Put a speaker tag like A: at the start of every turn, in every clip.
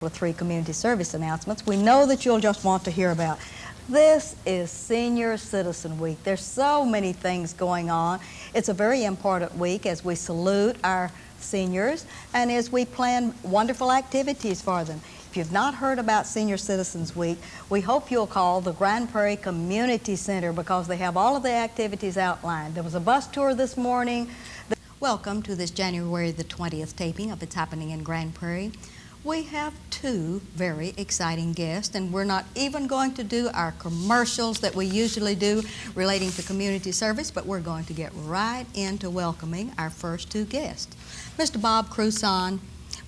A: with 3 community service announcements we know that you'll just want to hear about. This is Senior Citizen Week. There's so many things going on. It's a very important week as we salute our seniors and as we plan wonderful activities for them. If you've not heard about Senior Citizens Week, we hope you'll call the Grand Prairie Community Center because they have all of the activities outlined. There was a bus tour this morning. Welcome to this January the 20th taping of It's Happening in Grand Prairie. We have 2 very exciting guests, and we're not even going to do our commercials that we usually do relating to community service, but we're going to get right into welcoming our first 2 guests. Mr. Bob Cruson,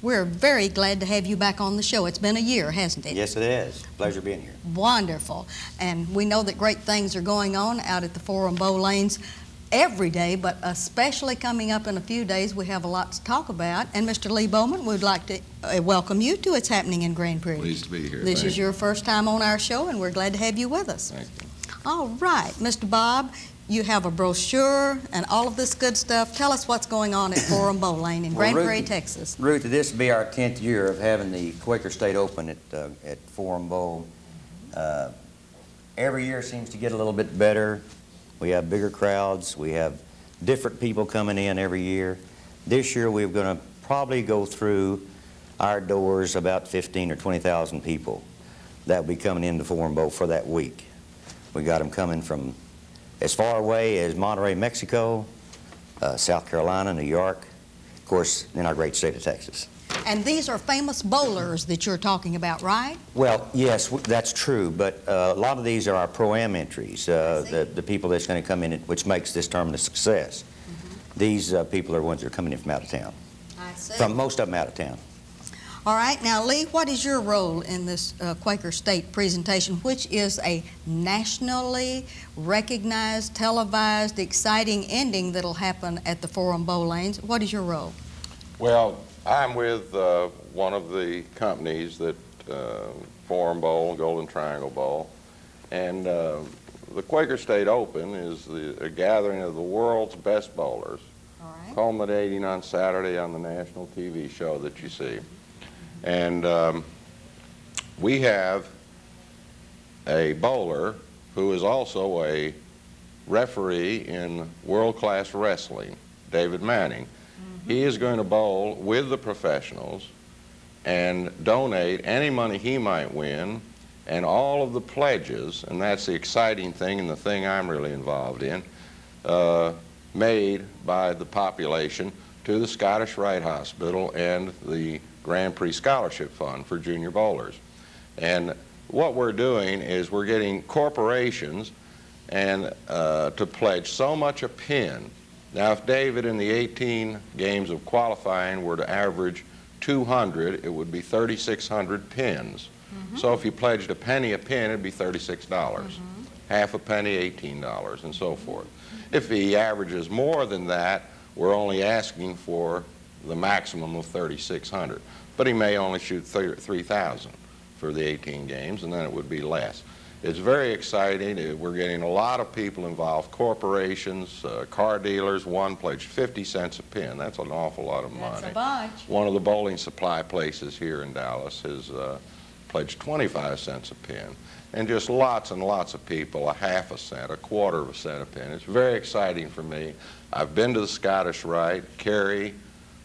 A: we're very glad to have you back on the show. It's been a year, hasn't it?
B: Yes, it is. Pleasure being here.
A: Wonderful. And we know that great things are going on out at the Forum Bow Lanes every day, but especially coming up in a few days, we have a lot to talk about. And Mr. Lee Bowman, we'd like to welcome you to It's Happening in Grand Prairie.
C: Pleased to be here.
A: This is your first time on our show, and we're glad to have you with us.
C: Thank you.
A: All right, Mr. Bob, you have a brochure and all of this good stuff. Tell us what's going on at Forum Bow Lane in Grand Prairie, Texas.
B: Ruth, this will be our 10th year of having the Quaker State Open at Forum Bowl. Every year seems to get a little bit better. We have bigger crowds. We have different people coming in every year. This year we're going to probably go through our doors about 15 or 20,000 people that will be coming into Forum Bowl for that week. We got them coming from as far away as Monterey, Mexico, South Carolina, New York, of course, in our great state of Texas.
A: And these are famous bowlers that you're talking about, right?
B: Well, yes, that's true, but a lot of these are our Pro-Am entries, the people that's going to come in, which makes this tournament a success. These people are ones that are coming in from out of town.
A: I see.
B: From most of them out of town.
A: All right, now Lee, what is your role in this Quaker State presentation, which is a nationally recognized, televised, exciting ending that'll happen at the Forum Bow Lanes? What is your role?
C: Well, I'm with one of the companies that Forum Bowl, Golden Triangle Bowl, and the Quaker State Open is a gathering of the world's best bowlers,
A: All right.
C: culminating on Saturday on the national TV show that you see. And we have a bowler who is also a referee in world-class wrestling, David Manning. He is going to bowl with the professionals and donate any money he might win and all of the pledges, and that's the exciting thing and the thing I'm really involved in, made by the population to the Scottish Rite Hospital and the Grand Prix Scholarship Fund for junior bowlers. And what we're doing is we're getting corporations and to pledge so much a pin. Now, if David in the 18 games of qualifying were to average 200, it would be 3,600 pins. So if you pledged a penny a pin, it'd be $36. Half a penny, $18, and so forth. If he averages more than that, we're only asking for the maximum of 3,600. But he may only shoot 3,000 for the 18 games, and then it would be less. It's very exciting. We're getting a lot of people involved, corporations, car dealers. One pledged 50 cents a pin. That's an awful lot of money.
A: That's a bunch.
C: One of the bowling supply places here in Dallas has pledged 25 cents a pin. And just lots and lots of people, a half a cent, a quarter of a cent a pin. It's very exciting for me. I've been to the Scottish Rite. Kerry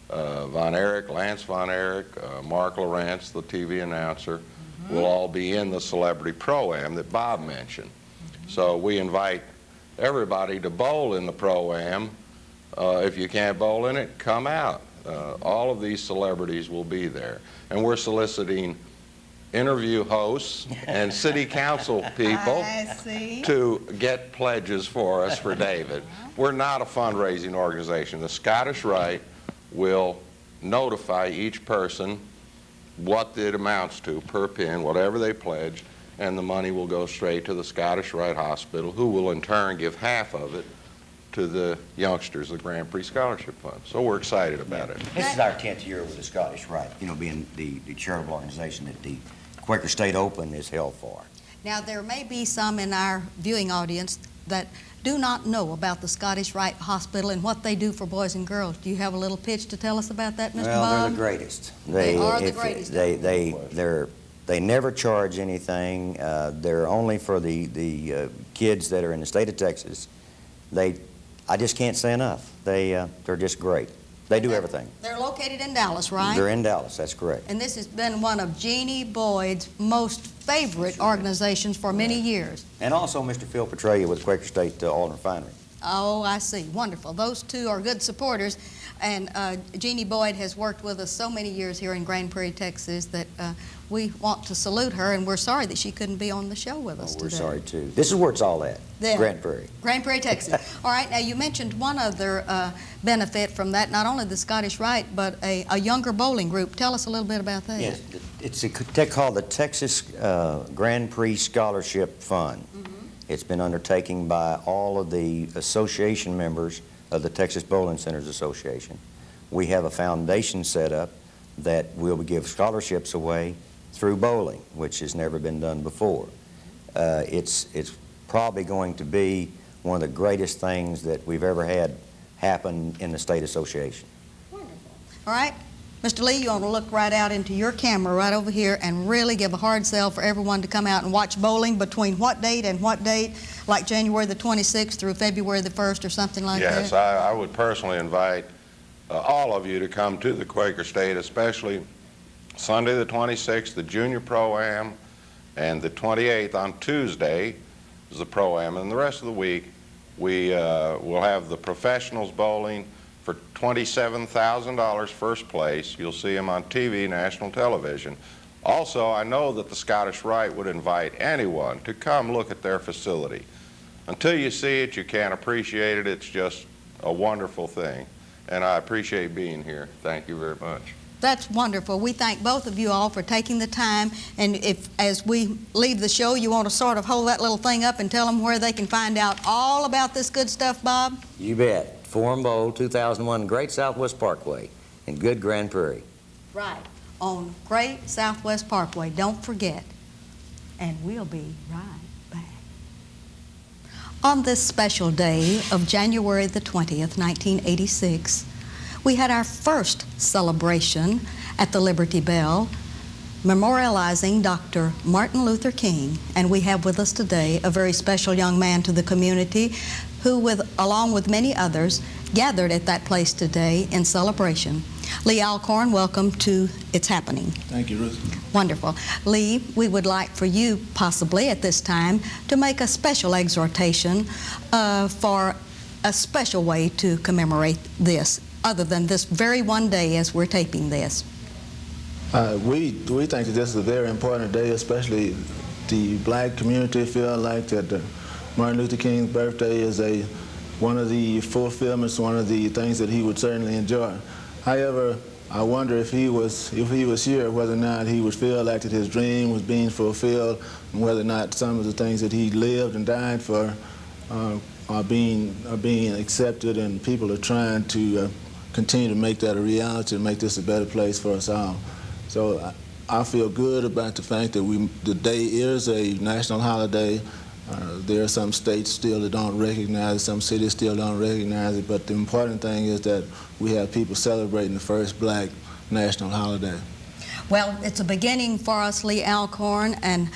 C: Von Erich, Lance Von Erich, Mark Lawrence, the TV announcer, will all be in the Celebrity Pro-Am that Bob mentioned. So we invite everybody to bowl in the Pro-Am. If you can't bowl in it, come out. All of these celebrities will be there. And we're soliciting interview hosts and city council people to get pledges for us for David. We're not a fundraising organization. The Scottish Rite will notify each person what it amounts to per pin, whatever they pledge, and the money will go straight to the Scottish Rite Hospital, who will in turn give half of it to the youngsters, the Grand Prix Scholarship Fund. So we're excited about it.
B: This is our 10th year with the Scottish Rite, being the charitable organization that the Quaker State Open is held for.
A: Now, there may be some in our viewing audience that do not know about the Scottish Rite Hospital and what they do for boys and girls. Do you have a little pitch to tell us about that, Mr.
B: Well,
A: Bob?
B: they're the greatest.
A: They are the greatest.
B: They never charge anything. They're only for the kids that are in the state of Texas. I just can't say enough. They're just great. They do everything.
A: They're located in Dallas, right?
B: They're in Dallas, that's correct.
A: And this has been one of Jeannie Boyd's most favorite organizations for many years.
B: And also Mr. Phil Prairie with Quaker State Oil Refinery.
A: Oh, I see. Wonderful. Those two are good supporters. And Jeannie Boyd has worked with us so many years here in Grand Prairie, Texas, that we want to salute her, and we're sorry that she couldn't be on the show with us today.
B: We're sorry, too. This is where it's all at,
A: There.
B: Grand Prairie.
A: Grand Prairie, Texas. All right, now you mentioned one other benefit from that, not only the Scottish Rite, but a younger bowling group. Tell us a little bit about that.
B: Yes, it's called the Texas Grand Prix Scholarship Fund. It's been undertaken by all of the association members of the Texas Bowling Centers Association. We have a foundation set up that will give scholarships away through bowling, which has never been done before. It's probably going to be one of the greatest things that we've ever had happen in the state association.
A: Wonderful. All right, Mr. Lee, you want to look right out into your camera right over here and really give a hard sell for everyone to come out and watch bowling between what date and what date, like January the 26th through February the 1st or something like that?
C: Yes, I would personally invite all of you to come to the Quaker State, especially Sunday the 26th, the Junior Pro-Am, and the 28th on Tuesday is the Pro-Am. And the rest of the week, we will have the professionals bowling for $27,000 first place. You'll see them on TV, national television. Also, I know that the Scottish Rite would invite anyone to come look at their facility. Until you see it, you can't appreciate it. It's just a wonderful thing. And I appreciate being here. Thank you very much.
A: That's wonderful. We thank both of you all for taking the time. And if, as we leave the show, you want to sort of hold that little thing up and tell them where they can find out all about this good stuff, Bob?
B: You bet. Forum Bowl 2001, Great Southwest Parkway in good Grand Prairie.
A: Right. On Great Southwest Parkway. Don't forget. And we'll be right back. On this special day of January the 20th, 1986, we had our first celebration at the Liberty Bell, memorializing Dr. Martin Luther King. And we have with us today a very special young man to the community who, along with many others, gathered at that place today in celebration. Lee Alcorn, welcome to It's Happening.
D: Thank you, Ruth.
A: Wonderful. Lee, we would like for you, possibly at this time, to make a special exhortation for a special way to commemorate this, other than this very one day as we're taping this.
D: We think that this is a very important day, especially the black community feel like that Martin Luther King's birthday is one of the fulfillments, one of the things that he would certainly enjoy. However, I wonder if he was here, whether or not he would feel like that his dream was being fulfilled, and whether or not some of the things that he lived and died for are being accepted, and people are trying to continue to make that a reality and make this a better place for us all. So I feel good about the fact that the day is a national holiday. There are some states still that don't recognize it, some cities still don't recognize it, but the important thing is that we have people celebrating the first black national holiday.
A: Well, it's a beginning for us, Lee Alcorn, and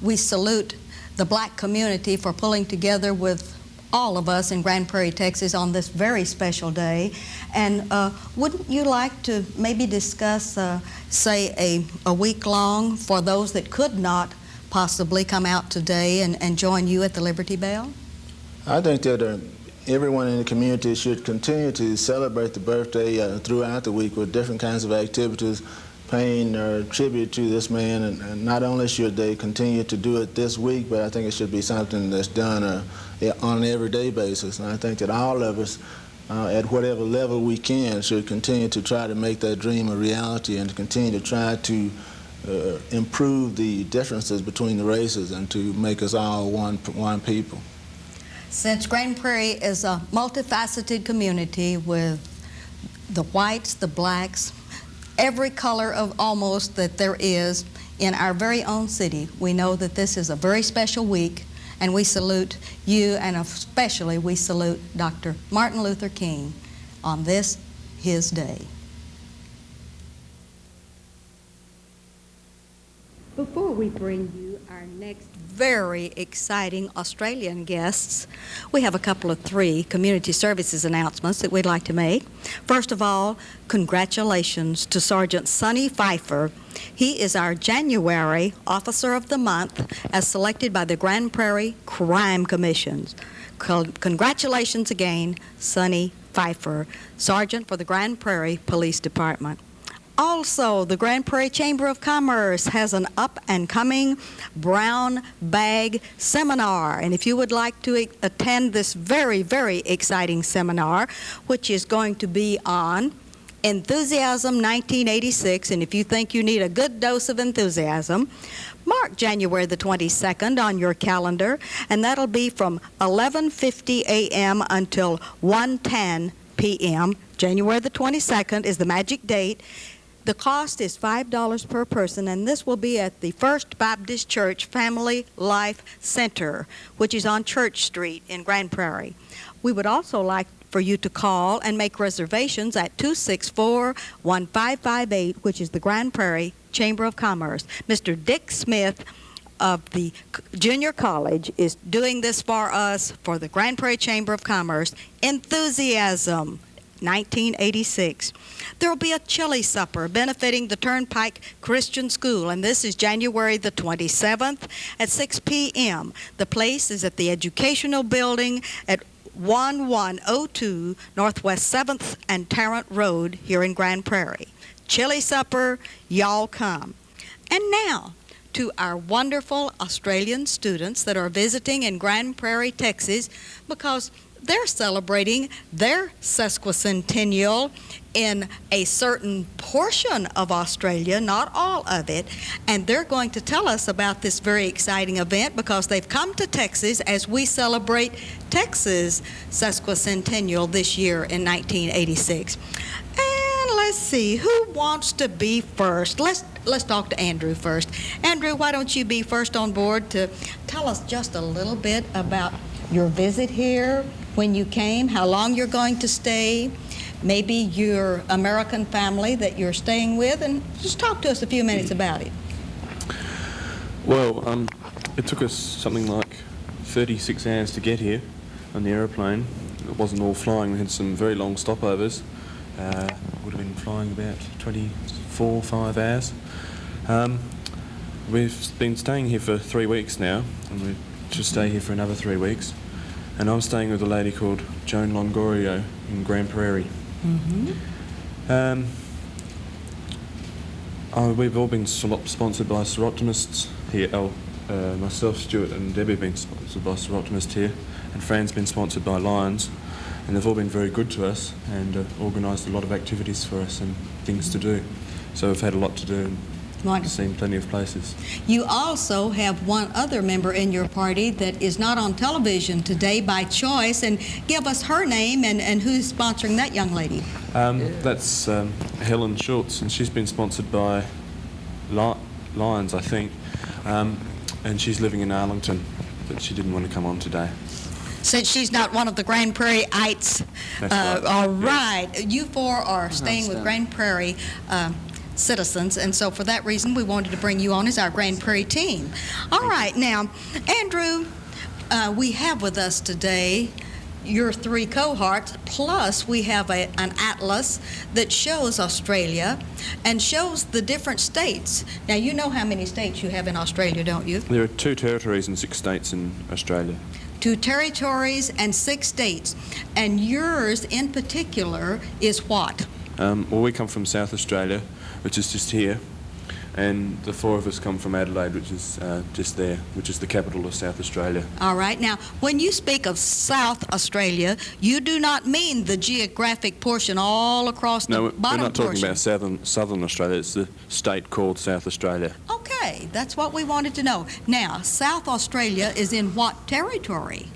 A: we salute the black community for pulling together with all of us in Grand Prairie, Texas on this very special day. And wouldn't you like to maybe discuss, say, a week long for those that could not possibly come out today and join you at the Liberty Bell?
D: I think that everyone in the community should continue to celebrate the birthday throughout the week with different kinds of activities, paying tribute to this man, and not only should they continue to do it this week, but I think it should be something that's done on an everyday basis. And I think that all of us, at whatever level we can, should continue to try to make that dream a reality and to continue to try to improve the differences between the races and to make us all one people.
A: Since Grand Prairie is a multifaceted community with the whites, the blacks, every color of almost that there is in our very own city, we know that this is a very special week, And we salute you, and especially we salute Dr. Martin Luther King on this, his day. Before we bring you our next very exciting Australian guests, we have a couple of three community services announcements that we'd like to make. First of all, congratulations to Sergeant Sonny Pfeiffer. He is our January Officer of the Month as selected by the Grand Prairie Crime Commissions. Congratulations again, Sonny Pfeiffer, Sergeant for the Grand Prairie Police Department. Also, the Grand Prairie Chamber of Commerce has an up-and-coming brown bag seminar. And if you would like to attend this very, very exciting seminar, which is going to be on Enthusiasm 1986, and if you think you need a good dose of enthusiasm, mark January the 22nd on your calendar, and that'll be from 11:50 a.m. until 1:10 p.m. January the 22nd is the magic date. The cost is $5 per person, and this will be at the First Baptist Church Family Life Center, which is on Church Street in Grand Prairie. We would also like for you to call and make reservations at 264-1558, which is the Grand Prairie Chamber of Commerce. Mr. Dick Smith of the Junior College is doing this for us for the Grand Prairie Chamber of Commerce. Enthusiasm 1986. There will be a chili supper benefiting the Turnpike Christian School, and this is January the 27th at 6 p.m. The place is at the Educational Building at 1102 Northwest 7th and Tarrant Road here in Grand Prairie. Chili supper, y'all come. And now, to our wonderful Australian students that are visiting in Grand Prairie, Texas, because they're celebrating their sesquicentennial in a certain portion of Australia, not all of it, and they're going to tell us about this very exciting event because they've come to Texas as we celebrate Texas sesquicentennial this year in 1986. And let's see, who wants to be first? Let's talk to Andrew first. Andrew, why don't you be first on board to tell us just a little bit about your visit here, when you came, how long you're going to stay, maybe your American family that you're staying with, and just talk to us a few minutes about it.
E: Well, it took us something like 36 hours to get here on the aeroplane. It wasn't all flying, we had some very long stopovers. Would have been flying about 5 hours. We've been staying here for 3 weeks now, and we should stay here for another 3 weeks. And I'm staying with a lady called Joan Longorio in Grand Prairie.
A: Mm-hmm.
E: We've all been sponsored by seroptimists here. Myself, Stuart and Debbie have been sponsored by seroptimists here, and Fran's been sponsored by Lions, and they've all been very good to us and organised a lot of activities for us and things to do. So we've had a lot to do and seen plenty of places.
A: You also have one other member in your party that is not on television today by choice, and give us her name and who's sponsoring that young lady.
E: That's Helen Schultz, and she's been sponsored by Lions, I think, and she's living in Arlington, but she didn't want to come on today.
A: Since she's not one of the Grand Prairie-ites.
E: That's right.
A: All right. You four are staying with Grand Prairie citizens, and so for that reason we wanted to bring you on as our Grand Prairie team. All right, now, Andrew, we have with us today your three cohorts, plus we have an atlas that shows Australia and shows the different states. Now, you know how many states you have in Australia, don't you?
E: There are 2 territories and 6 states in Australia.
A: 2 territories and 6 states. And yours in particular is what?
E: Well, we come from South Australia, which is just here, and the 4 of us come from Adelaide, which is just there, which is the capital of South Australia.
A: All right. Now, when you speak of South Australia, you do not mean the geographic portion all across the bottom portion.
E: No, we're not talking about southern Australia. It's the state called South Australia.
A: Okay, that's what we wanted to know. Now, South Australia is in what territory?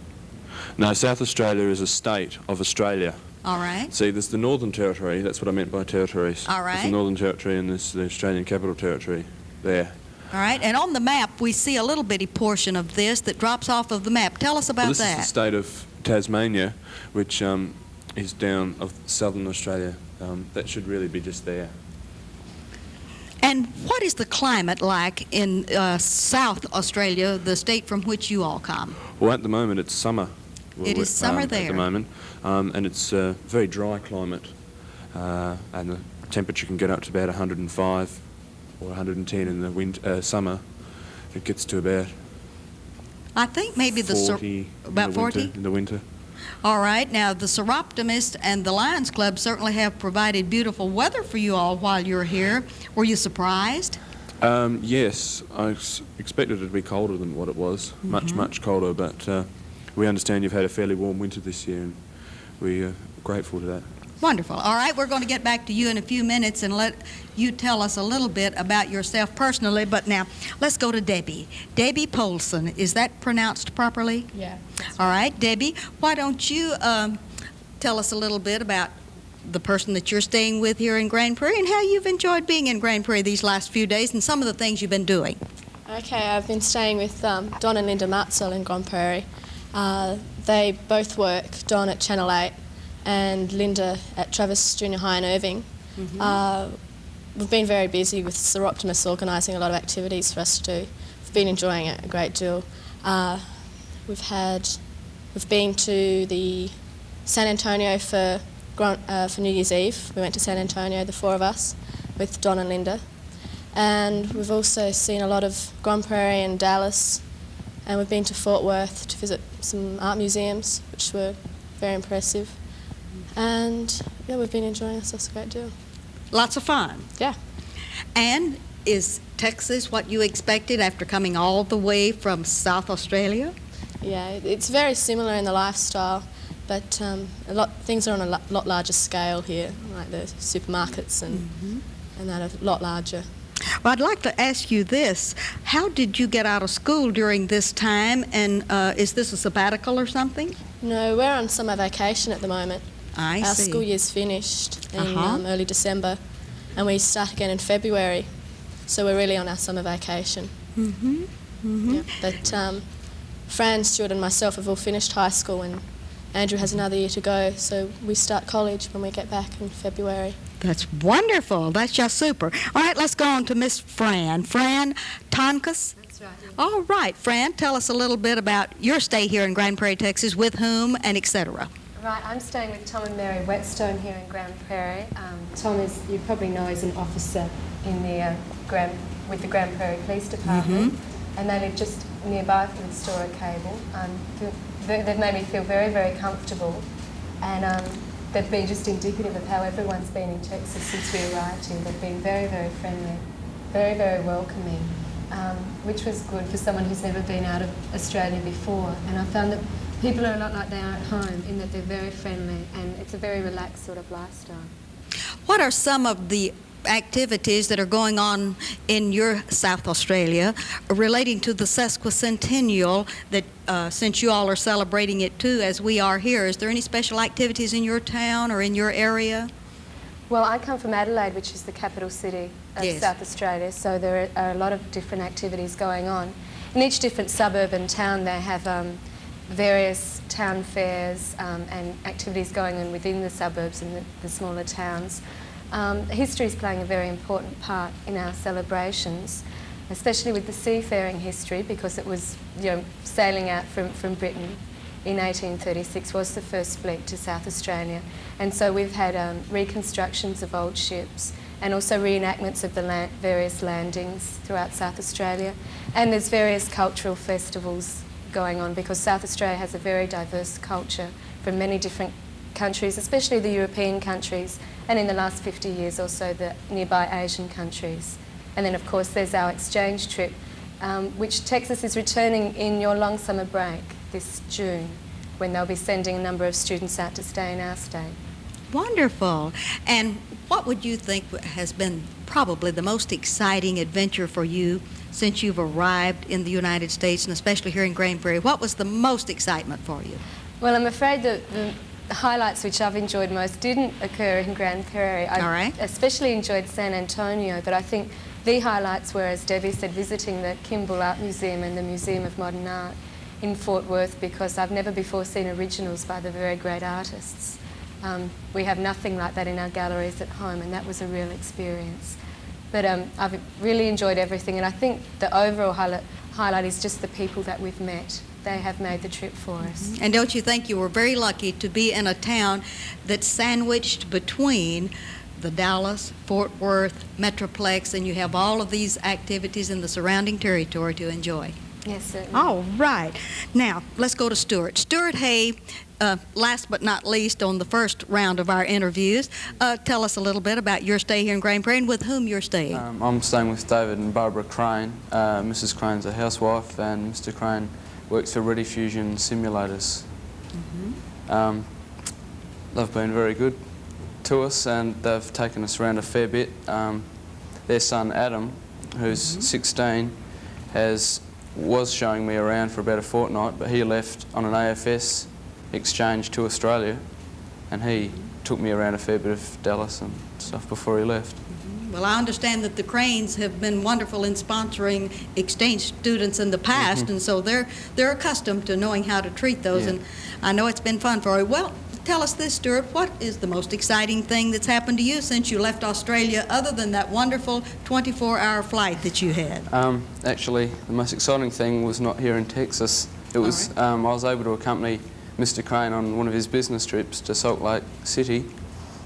E: No, South Australia is a state of Australia.
A: All right.
E: See, there's the Northern Territory. That's what I meant by territories.
A: All right.
E: There's the Northern Territory and there's the Australian Capital Territory there.
A: All right, and on the map, we see a little bitty portion of this that drops off of the map. Tell us about
E: Well, this
A: that.
E: is the state of Tasmania, which is down of southern Australia. That should really be just there.
A: And what is the climate like in South Australia, the state from which you all come?
E: Well, at the moment it's summer.
A: It is summer
E: at
A: there.
E: the moment, and it's a very dry climate, and the temperature can get up to about 105 or 110 in the summer. It gets to about
A: I think maybe
E: 40
A: about 40?
E: in the winter.
A: All right. Now, the Seroptimists and the Lions Club certainly have provided beautiful weather for you all while you're here. Were you surprised?
E: Yes, I expected it to be colder than what it was, much colder, but we understand you've had a fairly warm winter this year, and we're grateful to that.
A: Wonderful. All right, we're going to get back to you in a few minutes and let you tell us a little bit about yourself personally, but now let's go to Debbie. Debbie Polson, is that pronounced properly?
F: Yeah.
A: All right, Debbie, why don't you tell us a little bit about the person that you're staying with here in Grand Prairie and how you've enjoyed being in Grand Prairie these last few days and some of the things you've been doing.
F: Okay, I've been staying with Don and Linda Martzell in Grand Prairie. They both work, Don at Channel 8 and Linda at Travis Junior High in Irving. We've been very busy with Seroptimists organising a lot of activities for us to do. We've been enjoying it a great deal. We've been to the San Antonio for New Year's Eve. We went to San Antonio, the four of us, with Don and Linda. And we've also seen a lot of Grand Prairie and Dallas, and we've been to Fort Worth to visit some art museums, which were very impressive. And yeah, we've been enjoying ourselves a great deal.
A: Lots of fun.
F: Yeah.
A: And is Texas what you expected after coming all the way from South Australia?
F: Yeah, it's very similar in the lifestyle, but things are on a lot larger scale here, like the supermarkets and that are a lot larger.
A: Well, I'd like to ask you this. How did you get out of school during this time, and is this a sabbatical or something?
F: No, we're on summer vacation at the moment.
A: I
F: Our
A: see.
F: school year's finished in early December, and we start again in February, so we're really on our summer vacation. Yeah, but Fran, Stuart and myself have all finished high school, and Andrew has another year to go, so we start college when we get back in February.
A: That's wonderful. That's just super. All right, let's go on to Miss Fran. Fran Tonkus?
G: That's right.
A: All right, Fran, tell us a little bit about your stay here in Grand Prairie, Texas, with whom and etc.
G: Right, I'm staying with Tom and Mary Whetstone here in Grand Prairie. Tom, is, you probably know, is an officer in the with the Grand Prairie Police Department, and they live just nearby from the Stora Cable. They've made me feel very, very comfortable, and they've been just indicative of how everyone's been in Texas since we arrived here. They've been very, very friendly, very, very welcoming, which was good for someone who's never been out of Australia before. And I found that people are a lot like they are at home in that they're very friendly, and it's a very relaxed sort of lifestyle.
A: What are some of the activities that are going on in your South Australia relating to the sesquicentennial that since you all are celebrating it too, as we are here? Is there any special activities in your town or in your area?
G: Well, I come from Adelaide, which is the capital city of South Australia, so there are a lot of different activities going on. In each different suburb and town they have various town fairs and activities going on within the suburbs and the smaller towns. History is playing a very important part in our celebrations, especially with the seafaring history, because it was, sailing out from Britain in 1836 was the first fleet to South Australia. And so we've had reconstructions of old ships and also reenactments of the various landings throughout South Australia. And there's various cultural festivals going on because South Australia has a very diverse culture from many different countries, especially the European countries, and in the last 50 years also the nearby Asian countries. And then of course there's our exchange trip, which Texas is returning in your long summer break this June, when they'll be sending a number of students out to stay in our state.
A: Wonderful. And what would you think has been probably the most exciting adventure for you since you've arrived in the United States, and especially here in Grand Prairie? What was the most excitement for you?
G: Well, I'm afraid that the highlights which I've enjoyed most didn't occur in Grand Prairie. I especially enjoyed San Antonio, but I think the highlights were, as Debbie said, visiting the Kimball Art Museum and the Museum of Modern Art in Fort Worth, because I've never before seen originals by the very great artists. We have nothing like that in our galleries at home, and that was a real experience. But I've really enjoyed everything, and I think the overall highlight is just the people that we've met. They have made the trip for us.
A: And don't you think you were very lucky to be in a town that's sandwiched between the Dallas, Fort Worth Metroplex, and you have all of these activities in the surrounding territory to enjoy?
G: Yes, certainly.
A: All right. Now, let's go to Stuart. Stuart Hay, last but not least on the first round of our interviews, tell us a little bit about your stay here in Grand Prairie and with whom you're staying.
H: I'm staying with David and Barbara Crane. Mrs. Crane's a housewife and Mr. Crane works for Ready Fusion Simulators. They've been very good to us and they've taken us around a fair bit. Their son Adam, who's 16, was showing me around for about a fortnight, but he left on an AFS exchange to Australia, and he took me around a fair bit of Dallas and stuff before he left.
A: Well, I understand that the Cranes have been wonderful in sponsoring exchange students in the past, and so they're accustomed to knowing how to treat those, and I know it's been fun for you. Well, tell us this, Stuart, what is the most exciting thing that's happened to you since you left Australia, other than that wonderful 24-hour flight that you had?
H: Actually, the most exciting thing was not here in Texas. It was, I was able to accompany Mr. Crane on one of his business trips to Salt Lake City,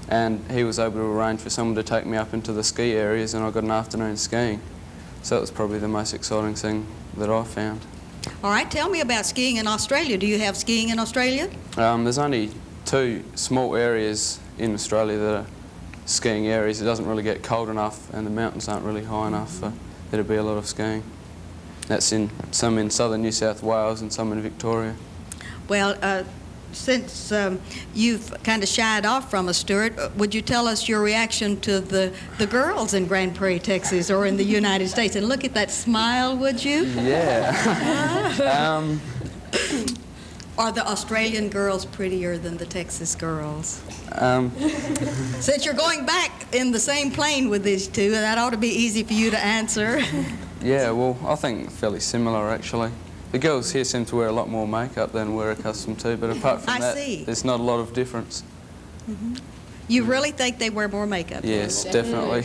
H: and he was able to arrange for someone to take me up into the ski areas, and I got an afternoon skiing. So that was probably the most exciting thing that I found.
A: All right, tell me about skiing in Australia. Do you have skiing in Australia?
H: There's only 2 small areas in Australia that are skiing areas. It doesn't really get cold enough and the mountains aren't really high enough for there to be a lot of skiing. That's some in southern New South Wales and some in Victoria.
A: Well, since you've kind of shied off from us, Stuart, would you tell us your reaction to the girls in Grand Prairie, Texas, or in the United States? And look at that smile, would you?
H: Yeah.
A: Are the Australian girls prettier than the Texas girls? Since you're going back in the same plane with these two, that ought to be easy for you to answer.
H: Yeah, well, I think fairly similar, actually. The girls here seem to wear a lot more makeup than we're accustomed to, but apart from that, there's not a lot of difference.
A: You really think they wear more makeup?
H: Yes, definitely.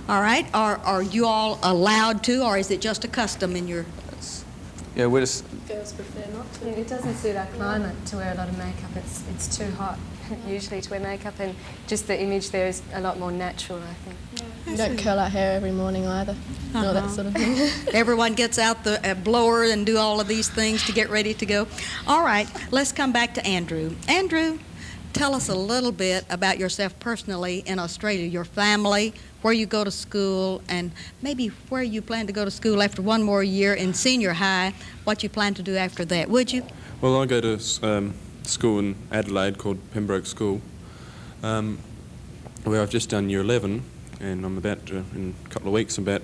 A: All right. Are you all allowed to, or is it just a custom in your...
H: Yeah, we're just...
F: Girls prefer not to.
G: It doesn't suit our climate to wear a lot of makeup. It's too hot usually to wear makeup, and just the image there is a lot more natural, I think.
F: We don't curl our hair every morning either. No, that sort of thing.
A: Everyone gets out the blower and do all of these things to get ready to go. All right, let's come back to Andrew. Andrew, tell us a little bit about yourself personally in Australia, your family, where you go to school, and maybe where you plan to go to school after one more year in senior high, what you plan to do after that, would you?
E: Well, I go to school in Adelaide called Pembroke School, where I've just done year 11, and I'm about to, in a couple of weeks, about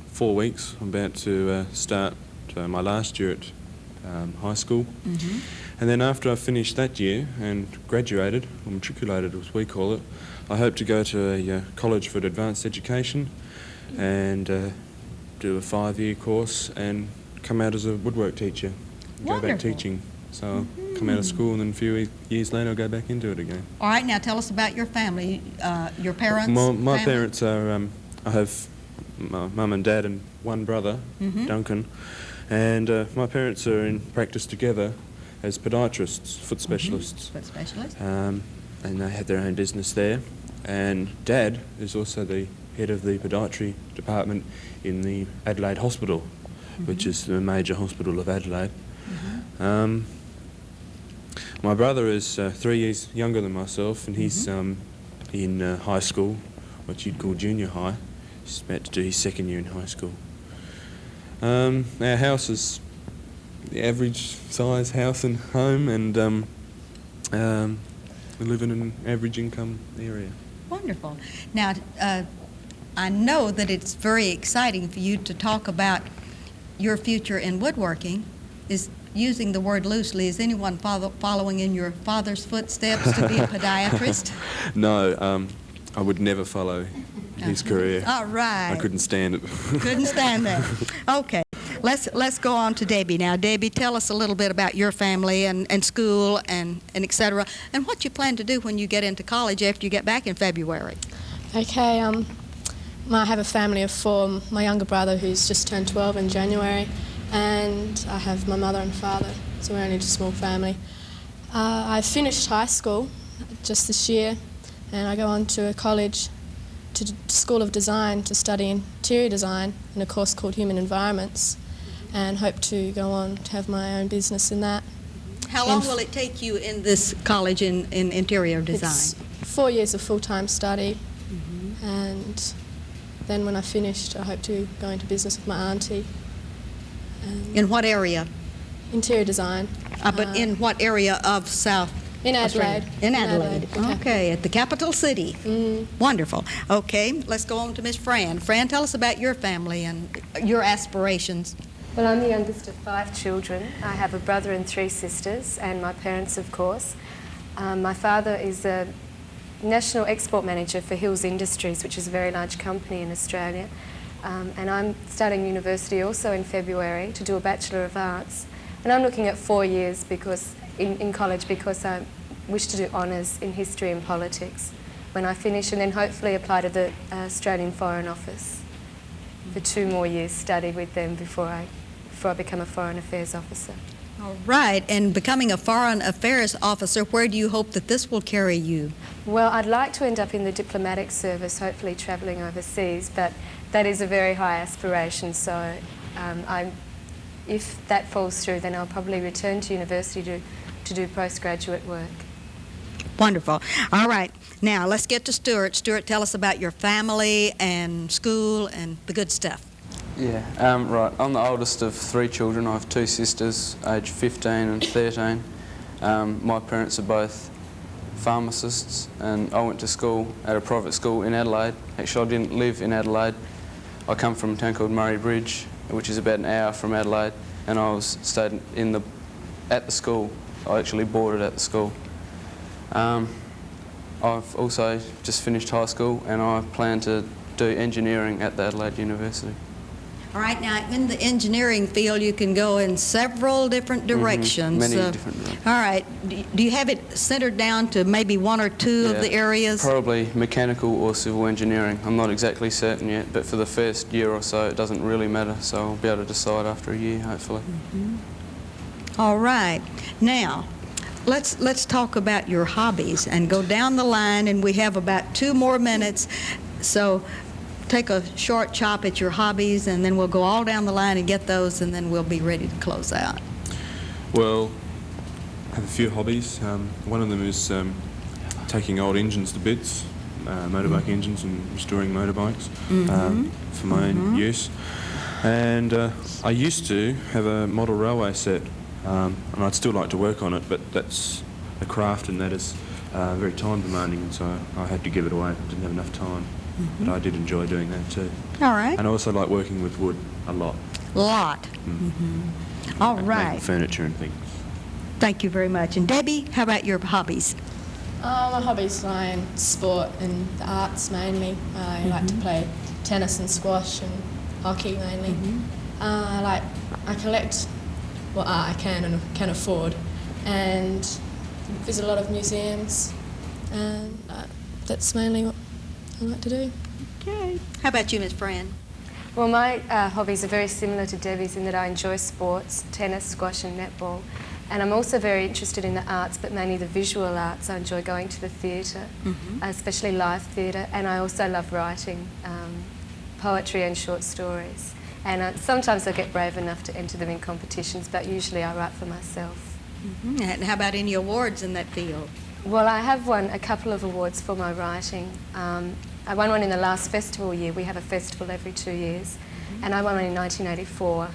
E: 4 weeks, I'm about to start my last year at high school. And then after I've finished that year and graduated, or matriculated as we call it, I hope to go to a college for advanced education and do a 5-year course and come out as a woodwork teacher, go back teaching. So I'll come out of school and then a few years later I'll go back into it again.
A: All right, now tell us about your family, your parents.
E: My parents are, I have my mum and dad and one brother, Duncan, and my parents are in practice together as podiatrists, foot specialists.
A: Foot specialists.
E: And they have their own business there. And Dad is also the head of the podiatry department in the Adelaide Hospital, which is the major hospital of Adelaide. My brother is 3 years younger than myself, and he's in high school, what you'd call junior high. He's about to do his 2nd year in high school. Our house is the average size house and home, and we live in an average income area.
A: Wonderful. Now, I know that it's very exciting for you to talk about your future in woodworking. Is using the word loosely, is anyone following in your father's footsteps to be a podiatrist?
E: No, I would never follow his career.
A: All right.
E: I couldn't stand it.
A: Couldn't stand that. Okay. Let's go on to Debbie now. Debbie, tell us a little bit about your family and school and et cetera, and what you plan to do when you get into college after you get back in February.
F: Okay, I have a family of 4. My younger brother, who's just turned 12 in January, and I have my mother and father, so we're only just a small family. I finished high school just this year, and I go on to a college, to School of Design, to study interior design in a course called Human Environments, and hope to go on to have my own business in that.
A: How long will it take you in this college in interior design?
F: It's 4 years of full-time study, and then when I finished, I hope to go into business with my auntie.
A: In what area?
F: Interior design.
A: But in what area of South
F: In
A: Australia?
F: Adelaide.
A: In Adelaide.
F: Okay.
A: Okay, at the capital city. Wonderful. Okay, let's go on to Miss Fran. Fran, tell us about your family and your aspirations.
G: Well, I'm the youngest of 5 children. I have a brother and 3 sisters, and my parents, of course. My father is a national export manager for Hills Industries, which is a very large company in Australia. And I'm starting university also in February to do a Bachelor of Arts. And I'm looking at 4 years because in college because I wish to do honours in history and politics when I finish, and then hopefully apply to the Australian Foreign Office for 2 more years study with them before I become a Foreign Affairs officer.
A: All right, and becoming a Foreign Affairs officer, where do you hope that this will carry you?
G: Well, I'd like to end up in the diplomatic service, hopefully travelling overseas, but that is a very high aspiration, so if that falls through, then I'll probably return to university to do postgraduate work.
A: Wonderful. All right, now let's get to Stuart. Stuart, tell us about your family and school and the good stuff.
H: Yeah, right. I'm the oldest of 3 children. I have 2 sisters, aged 15 and 13. My parents are both pharmacists, and I went to school at a private school in Adelaide. Actually, I didn't live in Adelaide. I come from a town called Murray Bridge, which is about an hour from Adelaide, and I was stayed at the school. I actually boarded at the school. I've also just finished high school, and I plan to do engineering at the Adelaide University.
A: All right, now in the engineering field, you can go in several different directions.
H: Many different directions.
A: All right, do you have it centered down to maybe 1 or 2 of the areas?
H: Probably mechanical or civil engineering. I'm not exactly certain yet, but for the first year or so, it doesn't really matter, so I'll be able to decide after a year, hopefully.
A: All right, now let's talk about your hobbies and go down the line, and we have about 2 more minutes, so take a short chop at your hobbies, and then we'll go all down the line and get those, and then we'll be ready to close out.
E: Well, I have a few hobbies. One of them is taking old engines to bits, motorbike engines, and restoring motorbikes for my own use. And I used to have a model railway set, and I'd still like to work on it, but that's a craft, and that is very time demanding, and so I had to give it away. I didn't have enough time. But I did enjoy doing that too.
A: All right.
E: And I also like working with wood a lot.
A: All
E: Making
A: right.
E: furniture and things.
A: Thank you very much. And Debbie, how about your hobbies?
F: My hobbies lie in sport and the arts mainly. I like to play tennis and squash and hockey mainly. I collect what art I can and can afford, and visit a lot of museums, and that's mainly what I like to do.
A: Okay. How about you, Miss Fran?
G: Well, my hobbies are very similar to Debbie's in that I enjoy sports, tennis, squash and netball. And I'm also very interested in the arts, but mainly the visual arts. I enjoy going to the theatre, especially live theatre, and I also love writing poetry and short stories. And sometimes I get brave enough to enter them in competitions, but usually I write for myself.
A: And how about any awards in that field?
G: Well, I have won a couple of awards for my writing. I won one in the last festival year. We have a festival every 2 years. And I won one in 1984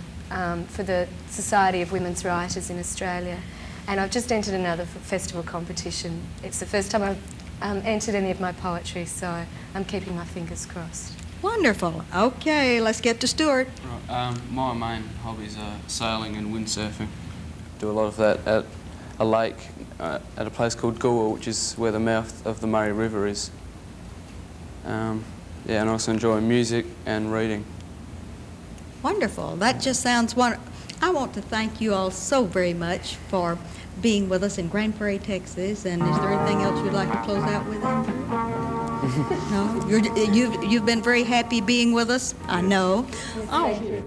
G: for the Society of Women's Writers in Australia. And I've just entered another festival competition. It's the first time I've entered any of my poetry, so I'm keeping my fingers crossed.
A: Wonderful. Okay, let's get to Stuart.
H: Right, my main hobbies are sailing and windsurfing. Do a lot of that at a lake at a place called Goa, which is where the mouth of the Murray River is. Yeah, and also enjoy music and reading.
A: Wonderful. That just sounds wonderful. I want to thank you all so very much for being with us in Grand Prairie, Texas. And is there anything else you'd like to close out with, Andrew? No? You've been very happy being with us, I know. Oh,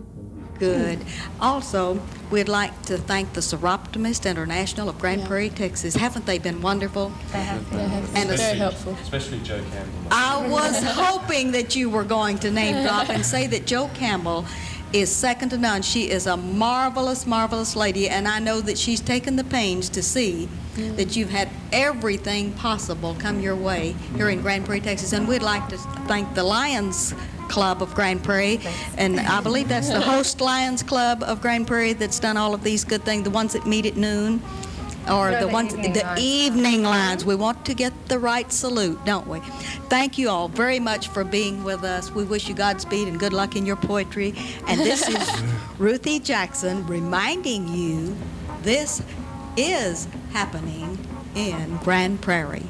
A: good. Also, we'd like to thank the Seroptimist International of Grand Prairie, Texas. Haven't they been wonderful?
G: They have
F: They have
A: And
F: been very helpful.
E: Especially Joe Campbell.
A: I was hoping that you were going to name drop and say that Joe Campbell is second to none. She is a marvelous, marvelous lady, and I know that she's taken the pains to see that you've had everything possible come your way here in Grand Prairie, Texas. And we'd like to thank the Lions Club of Grand Prairie, and I believe that's the Host Lions Club of Grand Prairie that's done all of these good things, the ones that meet at noon. Or
G: No,
A: the
G: the
A: ones,
G: evening
A: the
G: lines.
A: evening lines. We want to get the right salute, don't we? Thank you all very much for being with us. We wish you Godspeed and good luck in your poetry. And this is Ruthie Jackson reminding you this is happening in Grand Prairie.